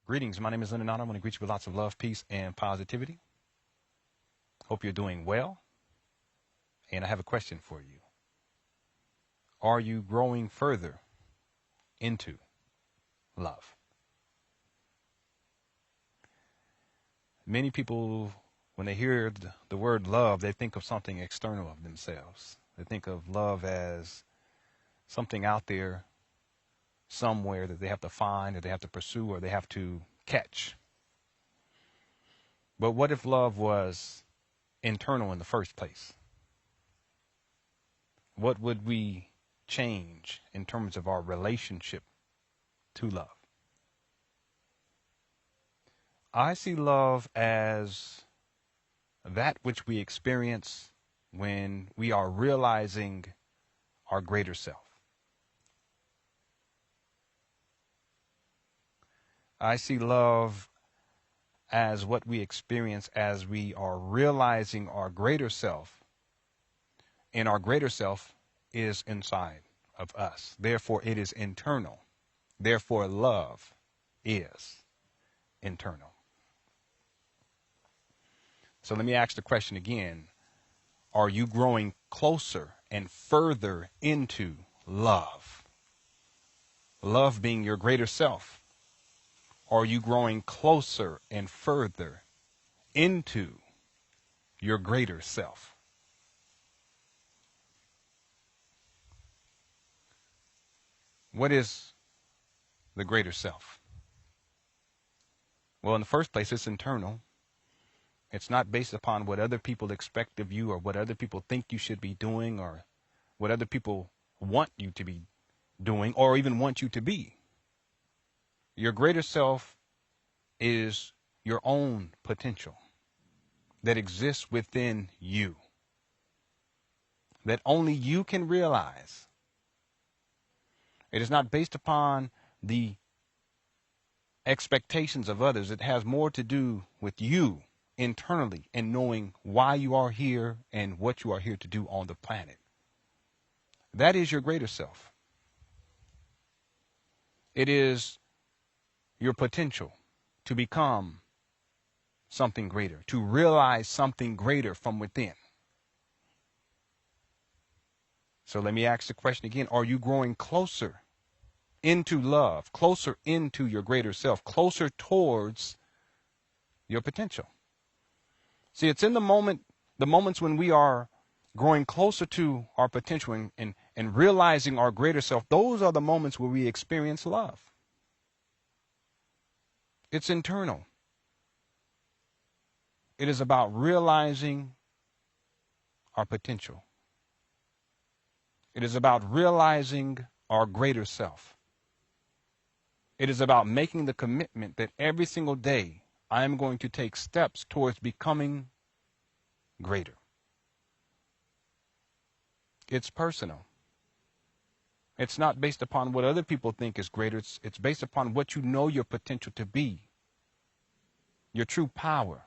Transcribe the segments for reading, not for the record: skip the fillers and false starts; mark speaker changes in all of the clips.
Speaker 1: Greetings. My name is Lennon Anna. I want to greet you with lots of love, peace, and positivity. Hope you're doing well. And I have a question for you. Are you growing further into love? Many people, when they hear the word love, they think of something external of themselves. They think of love as something out there somewhere that they have to find, or they have to pursue, or they have to catch. But what if love was internal in the first place? What would we change in terms of our relationship to love? I see love as that which we experience when we are realizing our greater self. I see love as what we experience as we are realizing our greater self, and our greater self is inside of us. Therefore, it is internal. Therefore, love is internal. So let me ask the question again. Are you growing closer and further into love? Love being your greater self. Are you growing closer and further into your greater self? What is the greater self? Well, in the first place, it's internal. It's not based upon what other people expect of you, or what other people think you should be doing, or what other people want you to be doing, or even want you to be. Your greater self is your own potential that exists within you, that only you can realize. It is not based upon the expectations of others. It has more to do with you internally and knowing why you are here and what you are here to do on the planet. That is your greater self. It is your potential to become something greater, to realize something greater from within. So let me ask the question again. Are you growing closer into love, closer into your greater self, closer towards your potential? See, it's in the moments when we are growing closer to our potential and realizing our greater self. Those are the moments where we experience love. It's internal. It is about realizing our potential. It is about realizing our greater self. It is about making the commitment that every single day I am going to take steps towards becoming greater. It's personal. It's not based upon what other people think is greater. It's based upon what you know your potential to be, your true power.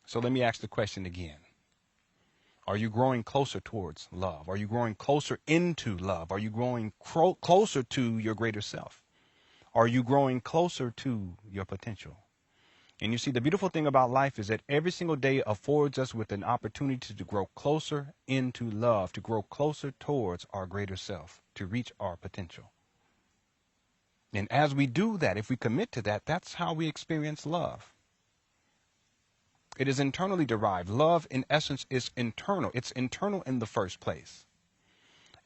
Speaker 1: So let me ask the question again. Are you growing closer towards love? Are you growing closer into love? Are you growing closer to your greater self? Are you growing closer to your potential? And you see, the beautiful thing about life is that every single day affords us with an opportunity to grow closer into love, to grow closer towards our greater self, to reach our potential. And as we do that, if we commit to that, that's how we experience love. It is internally derived. Love, in essence, is internal. It's internal in the first place.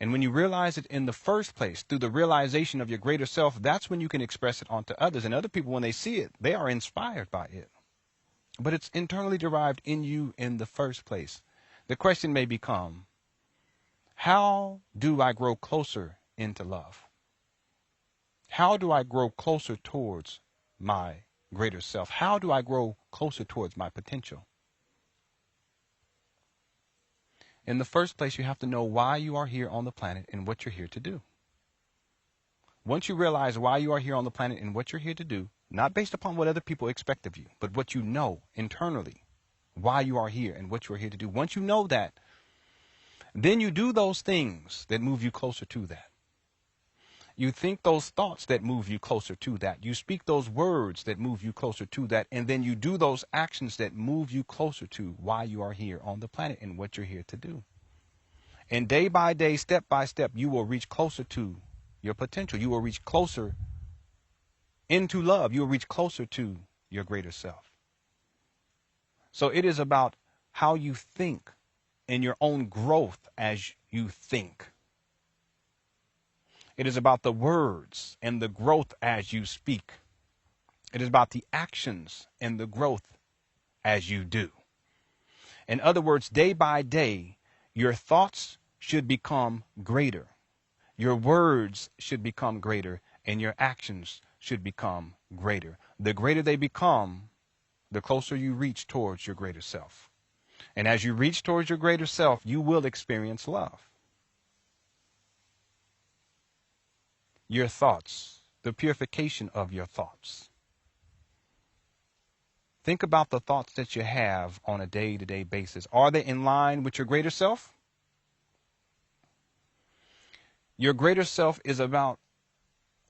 Speaker 1: And when you realize it in the first place, through the realization of your greater self, that's when you can express it onto others. And other people, when they see it, they are inspired by it. But it's internally derived in you in the first place. The question may become, how do I grow closer into love? How do I grow closer towards my greater self? How do I grow closer towards my potential? In the first place, you have to know why you are here on the planet and what you're here to do. Once you realize why you are here on the planet and what you're here to do, not based upon what other people expect of you, but what you know internally, why you are here and what you are here to do. Once you know that, then you do those things that move you closer to that. You think those thoughts that move you closer to that. You speak those words that move you closer to that. And then you do those actions that move you closer to why you are here on the planet and what you're here to do. And day by day, step by step, you will reach closer to your potential. You will reach closer into love. You will reach closer to your greater self. So it is about how you think and your own growth as you think. It is about the words and the growth as you speak. It is about the actions and the growth as you do. In other words, day by day, your thoughts should become greater. Your words should become greater, and your actions should become greater. The greater they become, the closer you reach towards your greater self. And as you reach towards your greater self, you will experience love. Your thoughts, the purification of your thoughts. Think about the thoughts that you have on a day-to-day basis. Are they in line with your greater self? Your greater self is about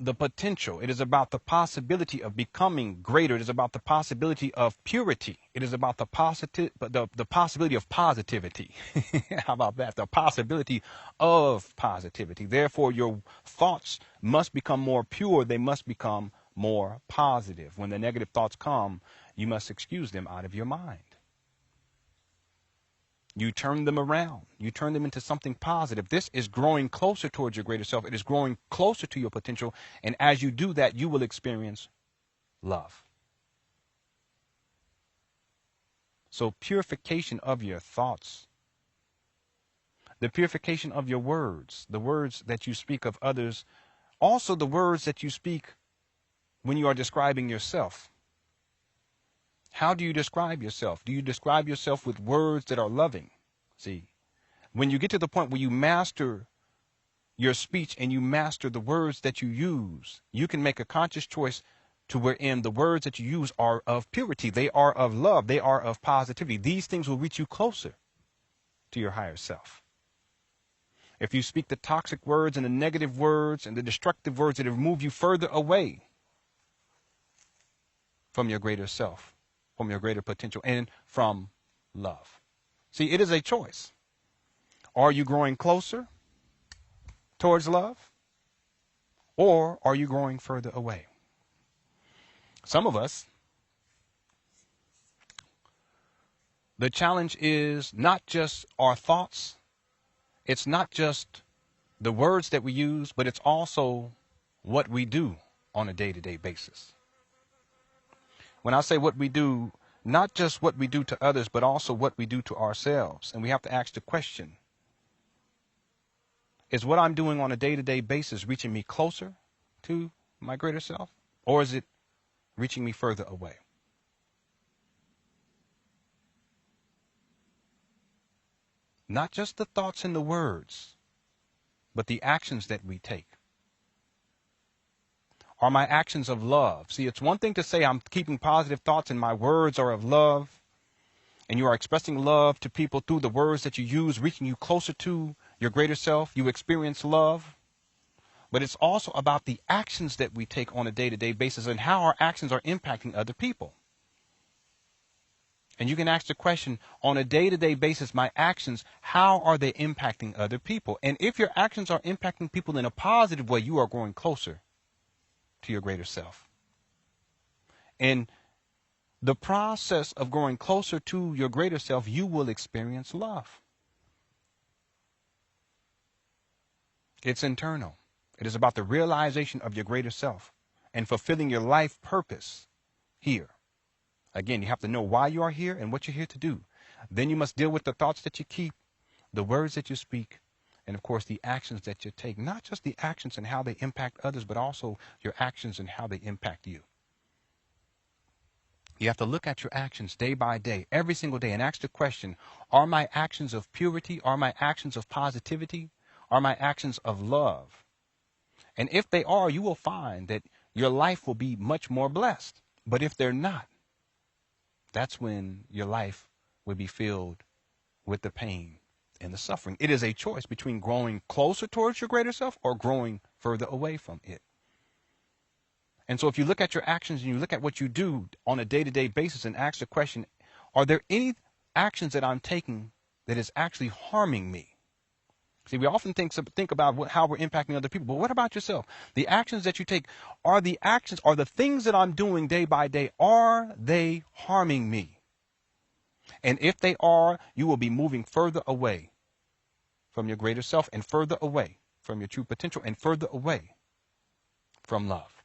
Speaker 1: the potential. It is about the possibility of becoming greater. It is about the possibility of purity. It is about the possibility of positivity. How about that? The possibility of positivity. Therefore, your thoughts must become more pure. They must become more positive. When the negative thoughts come, you must excuse them out of your mind. You turn them around. You turn them into something positive. This is growing closer towards your greater self. It is growing closer to your potential. And as you do that, you will experience love. So purification of your thoughts. The purification of your words. The words that you speak of others. Also the words that you speak when you are describing yourself. How do you describe yourself? Do you describe yourself with words that are loving? See, when you get to the point where you master your speech and you master the words that you use, you can make a conscious choice to wherein the words that you use are of purity. They are of love. They are of positivity. These things will reach you closer to your higher self. If you speak the toxic words and the negative words and the destructive words, that will move you further away from your greater self, from your greater potential, and from love. See, it is a choice. Are you growing closer towards love, or are you growing further away? Some of us, the challenge is not just our thoughts. It's not just the words that we use, but it's also what we do on a day-to-day basis. When I say what we do, not just what we do to others, but also what we do to ourselves. And we have to ask the question, is what I'm doing on a day-to-day basis reaching me closer to my greater self? Or is it reaching me further away? Not just the thoughts and the words, but the actions that we take. Are my actions of love? See, it's one thing to say I'm keeping positive thoughts and my words are of love, and you are expressing love to people through the words that you use, reaching you closer to your greater self. You experience love. But it's also about the actions that we take on a day-to-day basis and how our actions are impacting other people. And you can ask the question, on a day-to-day basis, my actions, how are they impacting other people? And if your actions are impacting people in a positive way, you are growing closer to your greater self. In the process of growing closer to your greater self, you will experience love. It's internal. It is about the realization of your greater self and fulfilling your life purpose here. Again, you have to know why you are here and what you're here to do. Then you must deal with the thoughts that you keep, the words that you speak, and of course the actions that you take. Not just the actions and how they impact others, but also your actions and how they impact you. You have to look at your actions day by day, every single day, and ask the question, are my actions of purity? Are my actions of positivity? Are my actions of love? And if they are, you will find that your life will be much more blessed. But if they're not, that's when your life will be filled with the pain in the suffering. It is a choice between growing closer towards your greater self or growing further away from it. And so if you look at your actions and you look at what you do on a day-to-day basis and ask the question, are there any actions that I'm taking that is actually harming me? See, we often think about how we're impacting other people, but what about yourself? The actions that you take, are the things that I'm doing day by day, are they harming me? And if they are, you will be moving further away from your greater self and further away from your true potential and further away from love.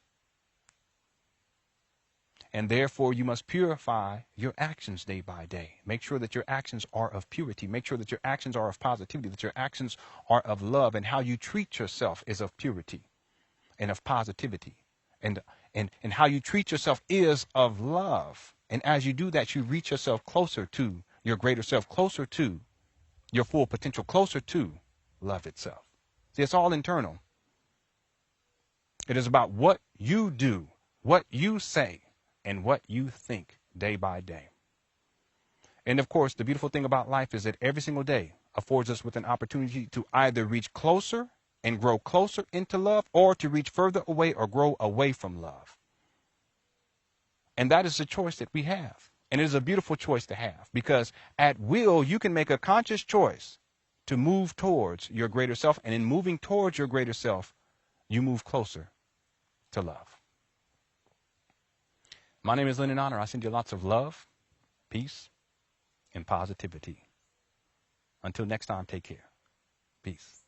Speaker 1: And therefore, you must purify your actions day by day. Make sure that your actions are of purity. Make sure that your actions are of positivity, that your actions are of love, and how you treat yourself is of purity and of positivity. And how you treat yourself is of love. And as you do that, you reach yourself closer to your greater self, closer to your full potential, closer to love itself. See, it's all internal. It is about what you do, what you say, and what you think day by day. And of course, the beautiful thing about life is that every single day affords us with an opportunity to either reach closer and grow closer into love, or to reach further away or grow away from love. And that is the choice that we have. And it is a beautiful choice to have, because at will, you can make a conscious choice to move towards your greater self. And in moving towards your greater self, you move closer to love. My name is Lennon Honor. I send you lots of love, peace, and positivity. Until next time, take care. Peace.